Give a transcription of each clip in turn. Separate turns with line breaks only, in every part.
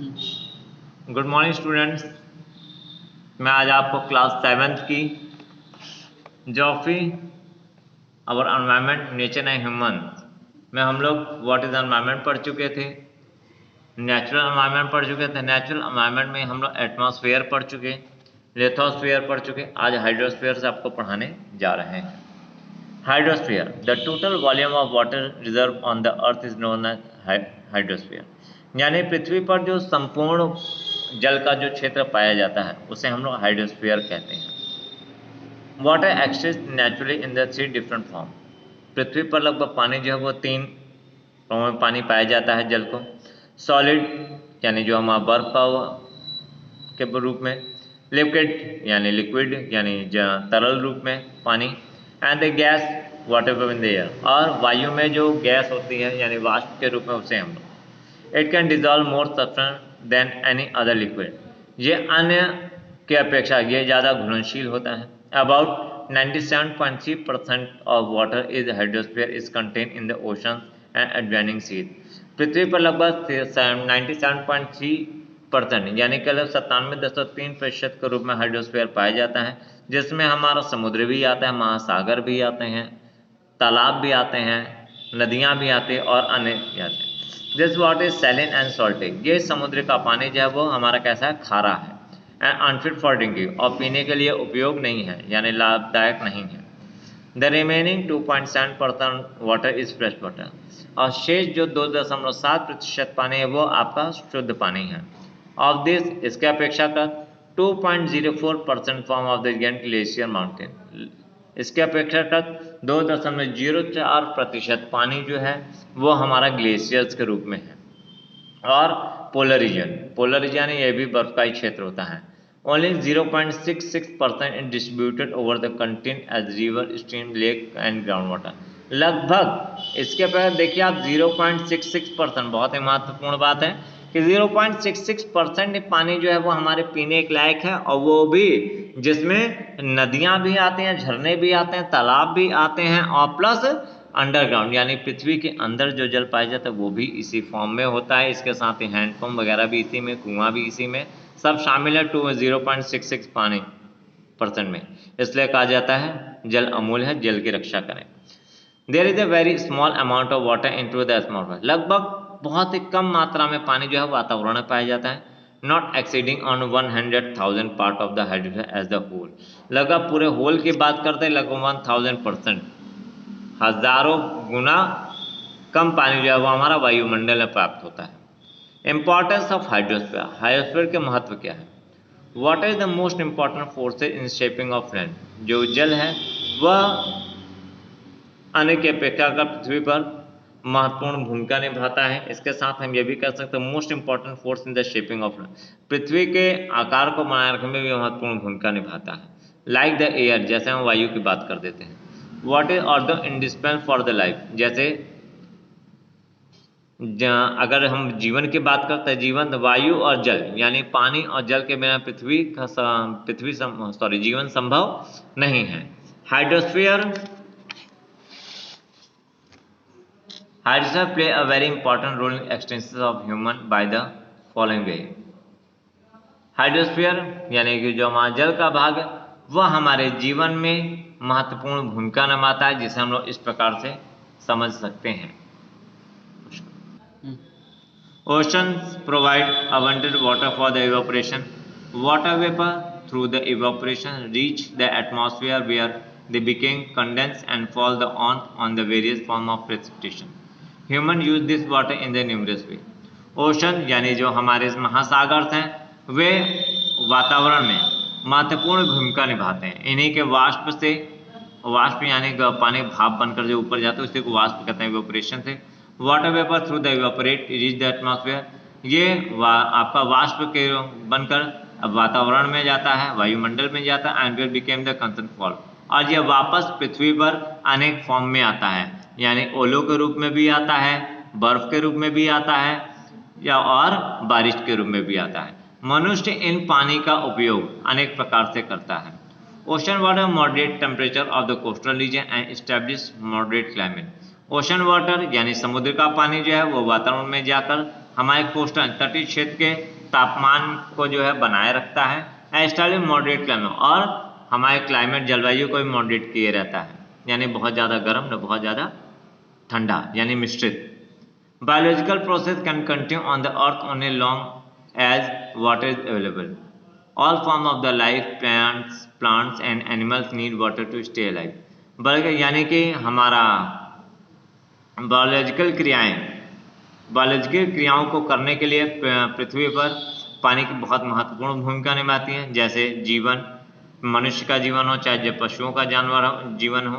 Good morning students. मैं आज आपको क्लास 7th की ज्योग्राफी और एनवायरनमेंट नेचर एंड ह्यूमन में हम लोग व्हाट इज एनवायरनमेंट पढ़ चुके थे, नेचुरल एनवायरनमेंट पढ़ चुके थे। नेचुरल एनवायरनमेंट में हम लोग एटमॉस्फेयर पढ़ चुके, लिथोस्फीयर पढ़ चुके। आज हाइड्रोस्फीयर से आपको पढ़ाने जा रहे हैं। Hydrosphere, the total volume of water reserve on the earth is known as hydrosphere, यानी पृथ्वी पर जो संपूर्ण जल का जो क्षेत्र पाया जाता है उसे हम लोग हाइड्रोस्फीयर कहते हैं। Water exist naturally in the 3 different form. पृथ्वी पर लगभग पानी जो है वो 3 फॉर्म में पानी पाया जाता है जल को। सॉलिड यानी जो हमारा बर्फ का के रूप में, लिक्विड यानी लिक्विड यानी तरल रूप में पानी, and the gas water vapour in the air, और वायु में जो गैस होती है यानी वाष्प के रूप में उसे हम लोग। It can dissolve more substance than any other liquid, ये अन्य के अपेक्षा ये ज़्यादा घुलनशील होता है। About 97.3% of water is hydrosphere is contain in the ocean and adjoining seas. पृथ्वी पर लगभग 97.3% यानी कि 97.3% के रूप में हाइड्रोस्फीयर पाया जाता है, जिसमें हमारा समुद्र भी आता है, महासागर भी आते हैं, तालाब भी आते हैं, नदियाँ भी आती हैं और अन्य भी आते हैं। This water is saline and salty, ये समुद्र का पानी जो है वो हमारा कैसा है, खारा है, एंड अनफिट फॉर ड्रिंकिंग, और पीने के लिए उपयोग नहीं है यानी लाभदायक नहीं है। The remaining 2.7% water is fresh water, और शेष जो 2.7% पानी है वो आपका शुद्ध पानी है। ऑफ दिस, इसके अपेक्षाकृत 2.04% form of the glacier mountain, इसके अपेक्षाकृत 2.04% पानी जो है वो हमारा ग्लेशियर्स के रूप में है। और पोलर रीजन ये भी बर्फ का ही क्षेत्र होता है। Only 0.66% is distributed over the content as river, stream, lake and ground water. लगभग इसके पर देखिए आप 0.66%, बहुत ही महत्वपूर्ण बात है कि 0.66% पानी जो है वो हमारे पीने के लायक है, और वो भी जिसमें नदियाँ भी आते हैं, झरने भी आते हैं, तालाब भी आते हैं, और प्लस अंडरग्राउंड यानी पृथ्वी के अंदर जो जल पाया जाता है वो भी इसी फॉर्म में होता है। इसके साथ ही हैंडपम्प वगैरह भी इसी में, कुआं भी इसी में, सब शामिल है 0.66 पानी % में। इसलिए कहा जाता है जल अमूल्य है, जल की रक्षा करें। There is a very small amount of water into the atmosphere, लगभग बहुत ही कम मात्रा में पानी जो है वातावरण में पाया जाता है। Not exceeding on 100,000 part of the hydrogen as the whole, लगभग पूरे होल की बात करते हैं लगभग 1000%, हजारों गुना कम पानी जो है वो हमारा वायुमंडल में प्राप्त होता है। इंपॉर्टेंस ऑफ हाइड्रोस्फीयर, हाइड्रोस्फीयर के महत्व क्या है। Water is the most important forces in shaping of land, जो जल है वह अन्य की अपेक्षा कर पृथ्वी पर महत्वपूर्ण भूमिका निभाता है। इसके साथ हम ये भी कह सकते हैं most important force in the shaping of land, पृथ्वी के आकार को बनाए रखने में भी महत्वपूर्ण भूमिका निभाता है। लाइक द एयर, जैसे हम वायु की बात कर देते हैं। Water is also indispensable for the life, जैसे अगर हम जीवन की बात करते हैं, जीवन वायु और जल यानी पानी और जल के बिना जीवन संभव नहीं है। Hydrosphere play a very important role in extension of human by the following way. Hydrosphere यानी कि जो हमारा जल का भाग है वह हमारे जीवन में महत्वपूर्ण भूमिका निभाता है, जिसे हम लोग इस प्रकार से समझ सकते हैं। Oceans provide abundant water for the evaporation. Water vapor through the evaporation reach the atmosphere where they become condensed and fall on the various form of precipitation. Human use this water in the numerous way. Ocean यानी जो हमारे महासागर हैं वे वातावरण में महत्वपूर्ण भूमिका निभाते हैं। इन्हीं के वाष्प यानी पानी भाप बनकर जो ऊपर जाता है उसी को वाष्प कहते हैं, इवेपोरेशन से। Water vapour through the evaporate reach the atmosphere, ये आपका वाष्प के बनकर अब वातावरण में जाता है, वायुमंडल में जाता है, and will became the concern fall, और यह वापस पृथ्वी पर अनेक फॉर्म में आता है, यानी ओलों के रूप में भी आता है, बर्फ के रूप में भी आता है, या और बारिश के रूप में भी आता है। मनुष्य इन पानी का उपयोग अनेक प्रकार से करता है। Ocean water moderate temperature of the coastal region and establish moderate climate. Ocean water यानी समुद्र का पानी जो है वो वातावरण में जाकर हमारे कोस्टल तटीय क्षेत्र के तापमान को जो है बनाए रखता है। स्टाइल मॉडरेट क्लाइमेट, और हमारे क्लाइमेट जलवायु को भी मॉडरेट किए रहता है, यानी बहुत ज़्यादा गर्म न बहुत ज़्यादा ठंडा, यानी मिश्रित। Biological process can continue on the earth only long as water is available. All form of the life, plants and animals need water to stay alive. बल्कि यानी कि हमारा बायोलॉजिकल क्रियाओं को करने के लिए पृथ्वी पर पानी की बहुत महत्वपूर्ण भूमिका निभाती है। जैसे जीवन, मनुष्य का जीवन हो, चाहे पशुओं का जीवन हो,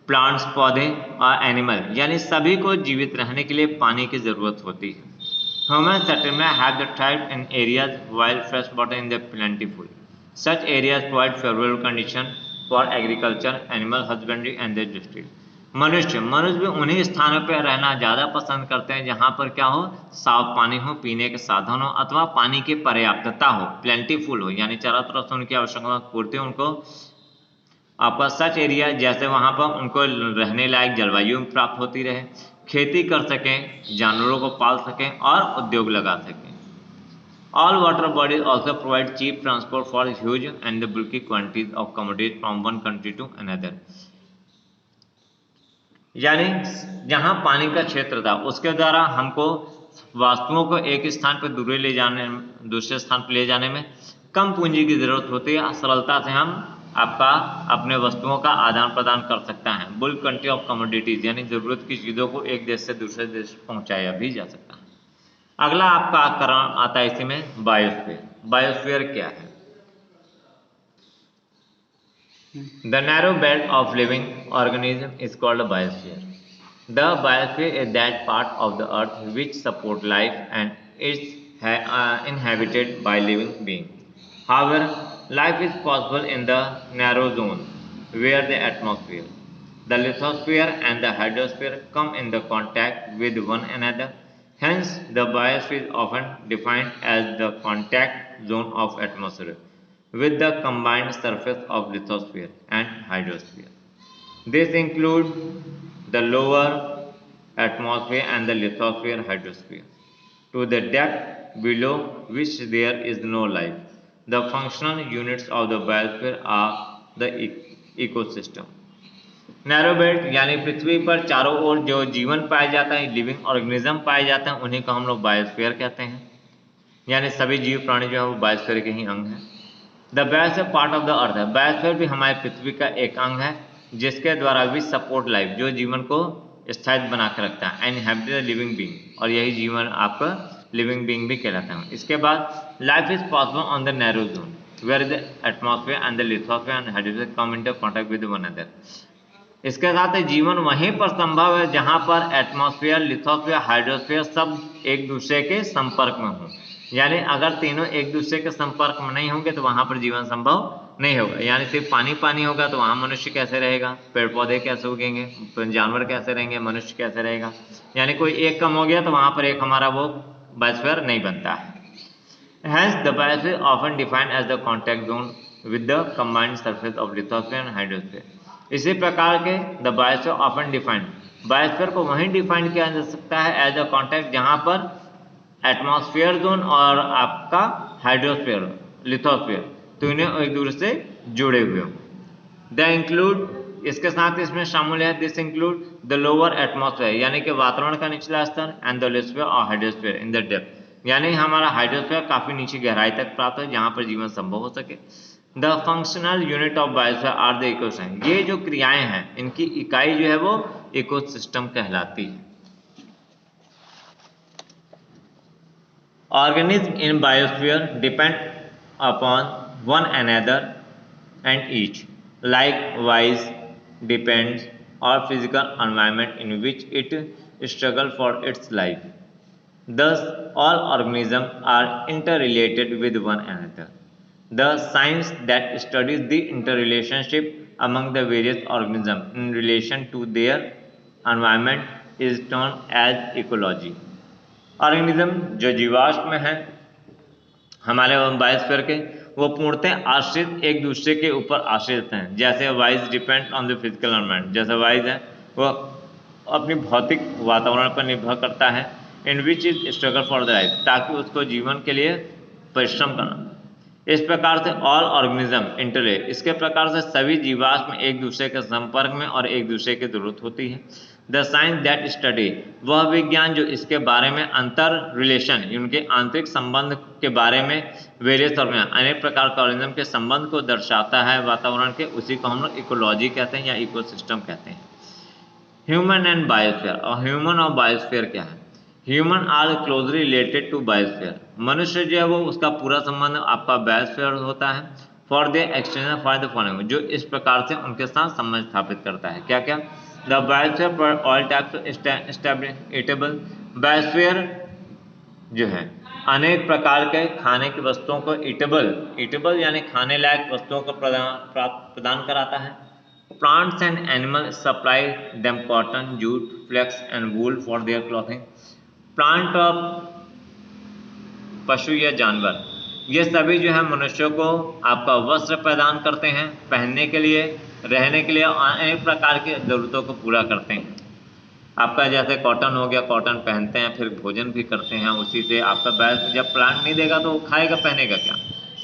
प्लांट्स पौधे और एनिमल, यानी सभी को जीवित रहने के लिए पानी की जरूरत होती है। Human settlement have the thrive in areas while fresh water in the plentiful. Such areas provide favourable condition for agriculture, animal husbandry and the industry. मनुष्य भी उन्हीं स्थानों पर रहना ज़्यादा पसंद करते हैं जहाँ पर क्या हो, साफ पानी हो, पीने के साधन हो, अथवा पानी की पर्याप्तता हो, प्लेंटीफुल हो, यानी चारों तरफ से उनकी आवश्यकता पूर्ति उनको आपका सच एरिया, जैसे वहाँ पर उनको रहने लायक जलवायु प्राप्त होती रहे, खेती कर सकें, जानवरों को पाल सकें और उद्योग लगा सकें। All water bodies also provide cheap transport for huge and bulky quantities of commodities from one country to another। यानी जहाँ पानी का क्षेत्र था उसके द्वारा हमको वस्तुओं को एक स्थान पर दूसरे स्थान पर ले जाने में कम पूंजी की जरूरत होती है। सरलता से हम अपने वस्तुओं का आदान प्रदान कर सकता है। बुल्क क्वांटिटी ऑफ कमोडिटीज, यानी जरूरत की चीज़ों को एक देश से दूसरे देश पहुंचाया भी जा सकता है। अगला आपका करण आता है इसी में बायोस्फीयर। बायोस्फीयर क्या है? The narrow belt of living organism is called a biosphere. The biosphere is that part of the earth which support life and is inhabited by living beings. However, life is possible in the narrow zone where the atmosphere, the lithosphere and the hydrosphere come in the contact with one another. Hence, the biosphere is often defined as the contact zone of atmosphere with the combined surface of lithosphere and hydrosphere. This includes the lower atmosphere and the lithosphere hydrosphere. To the depth below which there is no life. The functional units of the biosphere are the ecosystem. Narrow belt यानी पृथ्वी पर चारों ओर जो जीवन पाया जाता है, living organism पाए जाते हैं, उन्हीं को हम लोग बायोस्फीयर कहते हैं। यानी सभी जीव प्राणी जो है वो बायोस्फीयर के ही अंग हैं। The biosphere part of the earth है। बायोस्फीयर भी हमारे पृथ्वी का एक अंग है जिसके द्वारा भी सपोर्ट लाइफ, जो जीवन को स्थायित्व बना कर रखता है, एंड हैबिटेट लिविंग बीइंग, और यही जीवन आपका लिविंग बीइंग भी कहलाता है। इसके बाद life is possible on the narrow zone where the atmosphere and the lithosphere and hydrosphere come into contact with one other. इसके साथ जीवन वहीं पर संभव है जहां पर एटमॉस्फेयर, लिथोस्फेयर, हाइड्रोस्फेयर सब एक दूसरे के संपर्क में हों। यानी अगर तीनों एक दूसरे के संपर्क में नहीं होंगे तो वहां पर जीवन संभव नहीं होगा। यानी सिर्फ पानी होगा तो वहां मनुष्य कैसे रहेगा, पेड़ पौधे कैसे उगेंगे, जानवर कैसे रहेंगे, मनुष्य कैसे रहेगा। यानी कोई एक कम हो गया तो वहां पर एक हमारा वो बायोस्फीयर नहीं बनता है। Hence, the biosphere often defined as the contact zone with the combined surface of lithosphere and hydrosphere. इसी प्रकार के the biosphere often defined, biosphere को वहीं डिफाइन किया जा सकता है एज अ कॉन्टैक्ट जहां पर एटमॉस्फेयर जोन और आपका हाइड्रोस्फीयर, लिथोस्फीयर तीनों एक दूसरे से जुड़े हुए हो। द इंक्लूड, इसके साथ इसमें शामिल है this include the lower atmosphere, यानी कि वातावरण का निचला स्तर, एंड द लिथोस्फीयर और हाइड्रोस्फीयर इन द डेप्थ, यानी हमारा हाइड्रोस्फीयर काफी नीचे गहराई तक प्राप्त है जहां पर जीवन संभव हो सके। The functional unit of biosphere are the ecosystem, ये जो क्रियाएं हैं इनकी इकाई जो है वो इकोसिस्टम कहलाती है। Organisms in biosphere depend upon one another and each likewise depends on physical environment in which it struggles for its life. Thus, all organisms are interrelated with one another. The science that studies the interrelationship among the various organisms in relation to their environment is known as ecology. Organism जो जीवाश्म में है हमारे biosphere के, वो पूर्णतः आश्रित एक दूसरे के ऊपर आश्रित हैं। जैसे वाइज depend on the physical environment, जैसे वाइज है वो अपनी भौतिक वातावरण पर निर्भर करता है, in which is struggle for the life, ताकि उसको जीवन के लिए परिश्रम करना। इस प्रकार से ऑल ऑर्गेनिज्म इंटरलेट, इसके प्रकार से सभी जीवाश्म एक दूसरे के संपर्क में और एक दूसरे की जरूरत होती है। द साइंस दैट स्टडी, वह विज्ञान जो इसके बारे में अंतर रिलेशन, उनके आंतरिक संबंध के बारे में वेरियस ऑर्गेनिज्म, अनेक प्रकार के ऑर्गेनिज्म के संबंध को दर्शाता है वातावरण के, उसी को हम लोग इकोलॉजी कहते हैं या इकोसिस्टम कहते हैं। ह्यूमन एंड बायोस्फीयर, और ह्यूमन और बायोस्फीयर क्या है? Human are closely related to biosphere, मनुष्य जो है वो उसका पूरा संबंध आपका बायोस्फीयर होता है। For the extension for the following, जो इस प्रकार से उनके साथ संबंध स्थापित करता है। क्या क्या? The biosphere for all types establishable, biosphere जो है अनेक प्रकार के खाने की वस्तुओं को ईटेबल यानी खाने लायक वस्तुओं को प्रदान कराता है। Plants and animal supply them cotton, jute, flax and wool for their clothing. Plant और पशु या जानवर, ये सभी जो है मनुष्यों को आपका वस्त्र प्रदान करते हैं, पहनने के लिए, रहने के लिए, अनेक प्रकार की जरूरतों को पूरा करते हैं। आपका जैसे कॉटन हो गया, कॉटन पहनते हैं, फिर भोजन भी करते हैं उसी से। आपका बैग जब प्लांट नहीं देगा तो वो खाएगा, पहनेगा क्या?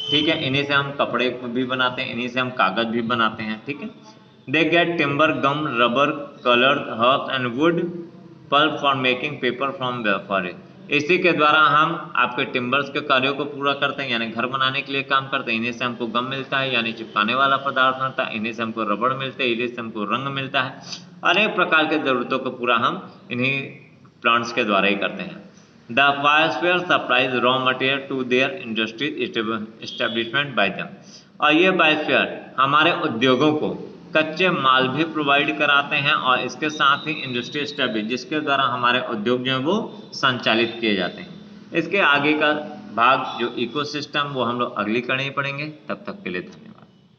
ठीक है, इन्हीं से हम कपड़े भी बनाते हैं, इन्हीं से हम कागज भी बनाते हैं। ठीक है, they get timber, gum, rubber, colour, herbs and wood pulp for making paper from forest. इसी के द्वारा हम आपके टिम्बर्स के कार्यों को पूरा करते हैं, यानी घर बनाने के लिए काम करते हैं। इन्हीं से हमको गम मिलता है यानी चिपकाने वाला पदार्थ मिलता है, इन्हीं से हमको रबड़ मिलते हैं, इन्हीं से हमको रंग मिलता है। अनेक प्रकार के जरूरतों को पूरा हम इन्हीं प्लांट्स के द्वारा ही करते हैं। The biosphere supplies raw material to their industries establishment by them, और ये बायोस्फीयर हमारे उद्योगों को कच्चे माल भी प्रोवाइड कराते हैं, और इसके साथ ही इंडस्ट्री एस्टेब्लिश, जिसके द्वारा हमारे उद्योग जो है वो संचालित किए जाते हैं। इसके आगे का भाग जो इकोसिस्टम, वो हम लोग अगली कड़ी पढ़ेंगे। तब तक के लिए धन्यवाद।